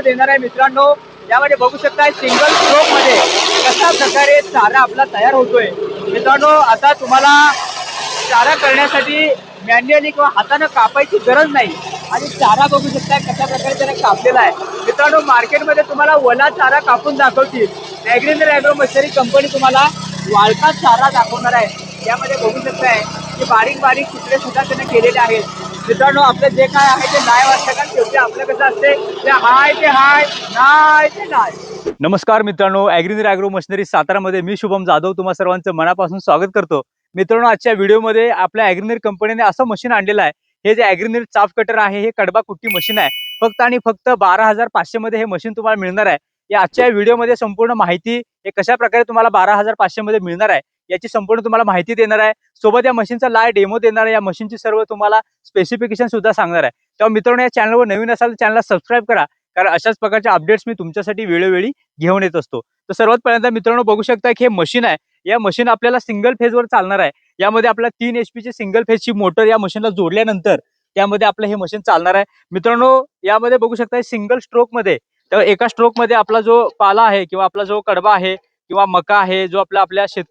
देणार आहे मित्रांनो। यामध्ये बघू शकता सिंगल स्ट्रोक मध्ये कशा प्रकारे चारा आपला तयार होतोय मित्रांनो। आता तुम्हाला चारा करण्यासाठी मॅन्युअली किंवा हाताने कापायची गरज नाही आणि चारा बघू शकता कशा प्रकारे त्याने कापलेला आहे मित्रांनो। मार्केटमध्ये तुम्हाला वला चारा कापून दाखवतील, ॲग्रीनर ॲग्रो मशिनरी कंपनी तुम्हाला वाळका चारा दाखवणार आहे। यामध्ये बघू शकताय की बारीक बारीक तुकडे सुद्धा त्याने केलेले आहेत मित्रांनो। आपलं जे काय आहे ते नाही वाटतं का, शेवटी आपलं कसं असते ते हाय ते हाय, नाही ते नाही। नमस्कार मित्रांनो, ॲग्रीनर ॲग्रो मशिनरी सातारामध्ये मी शुभम जाधव तुम्हा सर्वांचं मनापासून स्वागत करतो मित्रांनो। आजच्या व्हिडिओमध्ये आपल्या ॲग्रीनर कंपनीने असं मशीन आणलेलं आहे। हे जे ॲग्रीनर चाफ कटर आहे हे कडबा कुट्टी मशीन आहे। फक्त आणि फक्त 12,500 मध्ये हे मशीन तुम्हाला मिळणार आहे। या आजच्या व्हिडिओमध्ये संपूर्ण माहिती हे कशा प्रकारे तुम्हाला 12,500 मध्ये मिळणार आहे याची संपूर्ण तुम्हाला माहिती देणार आहे। सोबत या मशीनचा लाईव्ह डेमो देणार आहे। या मशीनची सर्व तुम्हाला स्पेसिफिकेशन सुद्धा सांगणार आहे। तेव्हा मित्रांनो, या चॅनलवर नवीन असाल तर चॅनलला सबस्क्राईब करा, कारण अशाच प्रकारचे अपडेट्स मी तुमच्यासाठी वेळोवेळी घेऊन येत असतो। तर सर्वात पहिल्यांदा मित्रांनो बघू शकता की हे मशीन आहे। या मशीन आपल्याला सिंगल फेजवर चालणार आहे। यामध्ये आपल्याला 3 HP ची सिंगल फेजची मोटर या मशीनला जोडल्यानंतर त्यामध्ये आपलं हे मशीन चालणार आहे मित्रांनो। यामध्ये बघू शकता सिंगल स्ट्रोक मध्ये, तर एका स्ट्रोक मध्ये आपला जो पाला आहे किंवा आपला जो कडबा आहे किंवा मका आहे, जो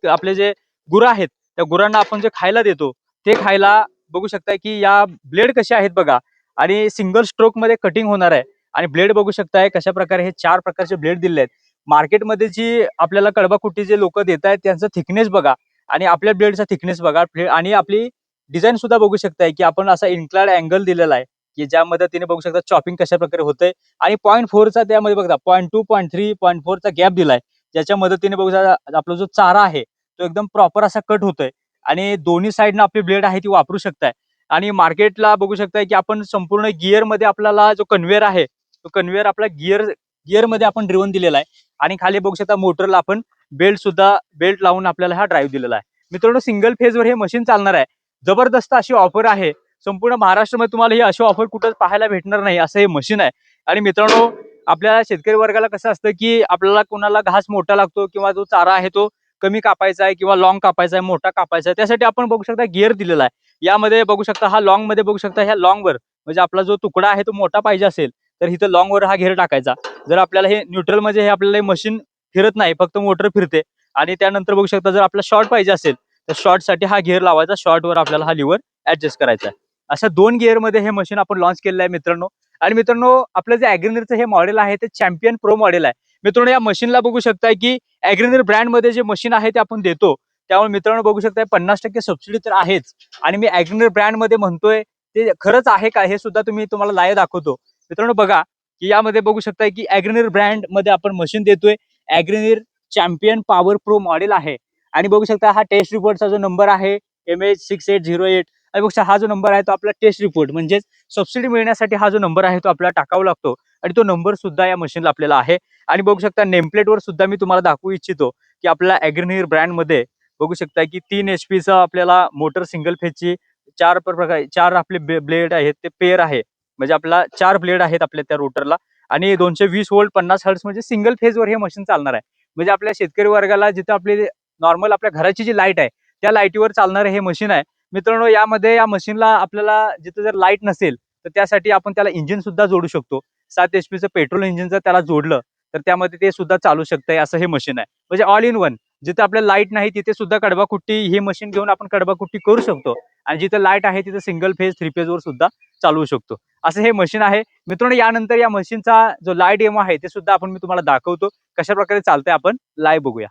आपले जे गुरं आहेत त्या गुरांना आपण जे खायला देतो ते खायला बघू शकता की या ब्लेड कसे आहेत बघा, आणि सिंगल स्ट्रोक मध्ये कटिंग होणार आहे। आणि ब्लेड बघू शकताय कशा प्रकारे हे 4 प्रकारचे ब्लेड दिले आहेत। मार्केटमध्ये जी आपल्याला कडबा कुट्टी जे लोक देत आहेत त्यांचा थिकनेस बघा आणि आपल्या ब्लेडचा थिकनेस बघा, आणि आपली डिझाईन सुद्धा बघू शकताय की आपण असा इन्क्लाइड अँगल दिलेला आहे की ज्या मदतीने बघू शकता चॉपिंग कशा प्रकारे होतंय। आणि 0.4 चा त्यामध्ये बघा 0.2 0.3 0.4 चा गॅप दिलाय, ज्याच्या मदतीने बघू शकता आपला जो चारा आहे तो एकदम प्रॉपर असा कट होतोय। आणि दोन्ही साईडनं आपली ब्लेड आहे ती वापरू शकताय। आणि मार्केटला बघू शकताय की आपण संपूर्ण गिअर मध्ये आपल्याला जो कन्व्हेअर आहे तो कन्व्हेअर आपला गिअर मध्ये आपण ड्रिव्हन दिलेला आहे। आणि खाली बघू शकता मोटरला आपण बेल्ट लावून आपल्याला हा ड्राईव्ह दिलेला आहे मित्रांनो। सिंगल फेजवर हे मशीन चालणार आहे। जबरदस्त अशी ऑफर आहे। संपूर्ण महाराष्ट्रामध्ये तुम्हाला ही अशी ऑफर कुठंच पाहायला भेटणार नाही असं हे मशीन आहे। आणि मित्रांनो, आपल्या शेतकरी वर्गाला कसं असतं की आपल्याला कोणाला घास मोठा लागतो किंवा जो चारा आहे तो कमी कापायचा आहे किंवा लॉंग कापायचा आहे, मोठा कापायचा आहे, त्यासाठी आपण बघू शकता गिअर दिलेला आहे। यामध्ये बघू शकता हा लॉंग मध्ये बघू शकता, ह्या लॉंग वर म्हणजे आपला जो तुकडा आहे तो मोठा पाहिजे असेल तर इथं लॉंग वर हा घेर टाकायचा। जर आपल्याला हे न्यूट्रल म्हणजे हे आपल्याला मशीन फिरत नाही, फक्त मोटर फिरते। आणि त्यानंतर बघू शकता जर आपला शॉर्ट पाहिजे असेल तर शॉर्ट साठी हा घेर लावायचा, शॉर्ट वर आपल्याला हा लिव्हर ऍडजस्ट करायचा आहे। अशा 2 गिअर मध्ये हे मशीन आपण लॉन्च केलेलं आहे मित्रांनो। आणि मित्रांनो, आपलं जे ॲग्रीनरचं हे मॉडेल आहे ते चॅम्पियन प्रो मॉडेल आहे मित्रांनो। या मशीनला बघू शकताय की ॲग्रीनर ब्रँड मध्ये जे मशीन आहे ते आपण देतो, त्यामुळे मित्रांनो बघू शकताय 50% सबसिडी तर आहेच। आणि मी ॲग्रीनर ब्रँड मध्ये म्हणतोय ते खरंच आहे का हे सुद्धा तुम्हाला लाईव्ह दाखवतो मित्रांनो। बघा की यामध्ये बघू शकताय की ॲग्रीनर ब्रँड मध्ये आपण मशीन देतोय। ॲग्रीनर चॅम्पियन पॉवर प्रो मॉडेल आहे। आणि बघू शकता हा टेस्ट रिपोर्टचा जो नंबर आहे MH6808, आणि बघू शकता हा जो नंबर आहे तो आपला टेस्ट रिपोर्ट म्हणजे सबसिडी मिळण्यासाठी हा जो नंबर आहे तो आपल्याला टाकावा लागतो, आणि तो नंबर सुद्धा या मशीनला आपल्याला आहे। आणि बघू शकता नेमप्लेट वर सुद्धा मी तुम्हाला दाखवू इच्छितो की आपल्या ॲग्रीनर ब्रँड मध्ये बघू शकता की 3 HP चा आपल्याला मोटर सिंगल फेजची 4 आपले ब्लेड आहेत ते पेअर आहे, म्हणजे आपला 4 ब्लेड आहेत आपल्या त्या रोटरला। आणि 220 वोल्ट 50 हर्ट्ज म्हणजे सिंगल फेजवर हे मशीन चालणार आहे। म्हणजे आपल्या शेतकरी वर्गाला जिथं आपली नॉर्मल आपल्या घराची जी लाईट आहे त्या लाईटीवर चालणारे हे मशीन आहे मित्रांनो। यामध्ये या मशीनला आपल्याला जिथं जर लाईट नसेल तर त्यासाठी आपण त्याला इंजिन सुद्धा जोडू शकतो। 7 HP चं पेट्रोल इंजिन जर त्याला जोडलं तर त्यामध्ये ते सुद्धा चालू शकतंय असं हे मशीन आहे। म्हणजे ऑल इन वन, जिथे आपल्याला लाईट नाही तिथे सुद्धा कडबा कुट्टी ही मशीन घेऊन आपण कडबा कुट्टी करू शकतो, आणि जिथे लाईट आहे तिथे सिंगल फेज 3 फेज वर सुद्धा चालवू शकतो असं हे मशीन आहे मित्रांनो। यानंतर या मशीनचा जो लाईव्ह डेमो आहे ते सुद्धा मी तुम्हाला दाखवतो, कशा प्रकारे चालतंय आपण लाईव्ह बघूया।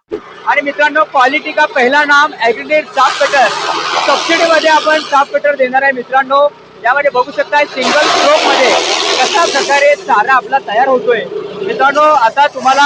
आणि मित्रांनो, क्वालिटी का पहला नाम ॲग्रीनर चाफ कटर, सबसिडी मध्ये आपण चाफ कटर देणार आहे मित्रांनो। यामध्ये बघू शकता सिंगल स्ट्रोक मध्ये कशा प्रकारे चारा आपला तयार होतोय मित्रांनो। आता तुम्हाला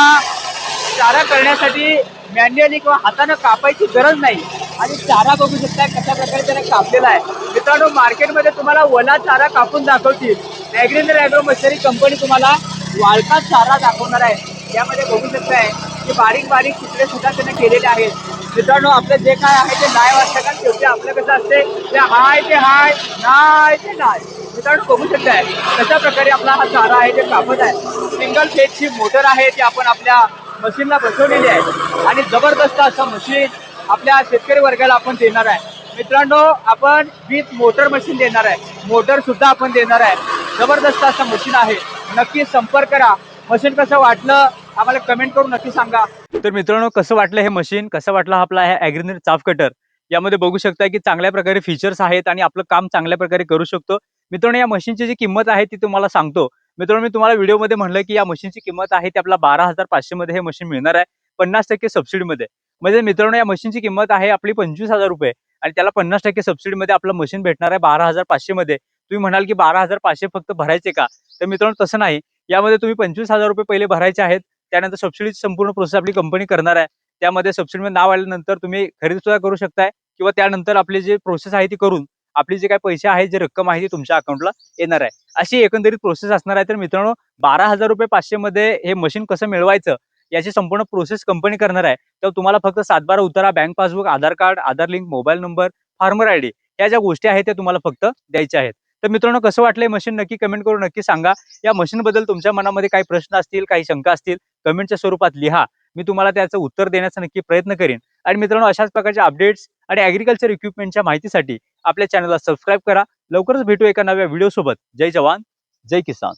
चारा करण्यासाठी मॅन्युअली किंवा हाताने कापायची गरज नाही आणि चारा बघू शकता कशा प्रकारे त्याने कापलेला आहे मित्रांनो। मार्केटमध्ये तुम्हाला वला चारा कापून दाखवतील, ॲग्रीनर ॲग्रो मशिनरी कंपनी तुम्हाला वाळका चारा दाखवणार आहे। यामध्ये बघू शकताय की बारीक बारीक तुकडे सुद्धा त्याने केलेले आहेत मित्रांनो। आपलं जे काय आहे ते नाही वाटतं का, शेवटी आपलं कसं असते ते हाय ते हाय, नाही ते नाही मित्रांनो। बघू शकताय कशा प्रकारे आपला हा चारा आहे ते कापत आहे। सिंगल फेजची मोटर आहे ती आपण आपल्या मशीनला बसवलेली आहे, आणि जबरदस्त असं मशीन आपल्या शेतकरी वर्गाला आपण देणार आहे मित्रांनो। आपण विथ मोटर मशीन देणार आहे, मोटर सुद्धा आपण देणार आहे। जबरदस्त असं मशीन आहे, नक्की संपर्क करा। मशीन कसं वाटलं आम्हाला कमेंट करून नक्की सांगा. तर मित्रांनो, कसं वाटलं हे मशीन, कसं वाटलं हा आपला ॲग्रीनीर चाफ कटर. यामध्ये बघू शकता की चांगल्या प्रकारे फीचर्स आहेत आणि आपलं काम चांगल्या प्रकारे करू शकतो. मित्रांनो, या मशीनची जी किंमत आहे ती तुम्हाला सांगतो. मित्रांनो, मी तुम्हाला व्हिडिओमध्ये म्हणलं की या मशीनची किंमत आहे ती आपला 12,500 मध्ये हे मशीन मिळणार आहे, 50% सबसिडीमध्ये. म्हणजे मित्रांनो, या मशीनची किंमत आहे आपली ₹25,000 आणि त्याला 50% सबसिडीमध्ये आपलं मशीन भेटणार आहे 12,500 मध्ये. तुम्ही म्हणाल की 12,500 फक्त भरायचे का? तर मित्रांनो, तसं नाही. यामध्ये तुम्ही ₹25,000 पहिले भरायचे आहेत. त्यानंतर सबसिडीची संपूर्ण प्रोसेस आपली कंपनी करणार आहे. त्यामध्ये सबसिडीमध्ये नाव आल्यानंतर तुम्ही खरेदी सुद्धा करू शकताय किंवा त्यानंतर आपली जी प्रोसेस आहे ती करून आपली जे काही पैसे आहेत, जी रक्कम आहे ती तुमच्या अकाउंटला येणार आहे. अशी एकंदरीत प्रोसेस असणार आहे. तर मित्रांनो, ₹12,500 मध्ये हे मशीन कसं मिळवायचं याची संपूर्ण प्रोसेस कंपनी करणार आहे. तर तुम्हाला फक्त 7/12 उतारा, bank passbook, Aadhaar card, Aadhaar link, mobile number, farmer ID या ज्या गोष्टी आहेत त्या तुम्हाला फक्त द्यायच्या आहेत. तर मित्रांनो, कसं वाटलंय मशीन नक्की कमेंट करून नक्की सांगा. या मशीनबद्दल तुमच्या मनामध्ये काही प्रश्न असतील, काही शंका असतील, कमेंटच्या स्वरूपात लिहा. मी तुम्हाला त्याचं उत्तर देण्याचा नक्की प्रयत्न करेन. आणि मित्रांनो, अशाच प्रकारच्या अपडेट्स आणि ॲग्रीकल्चर इक्विपमेंटच्या माहितीसाठी आपल्या चॅनलला सबस्क्राईब करा. लवकरच भेटू एका नव्या व्हिडिओसोबत. जय जवान, जय किसान.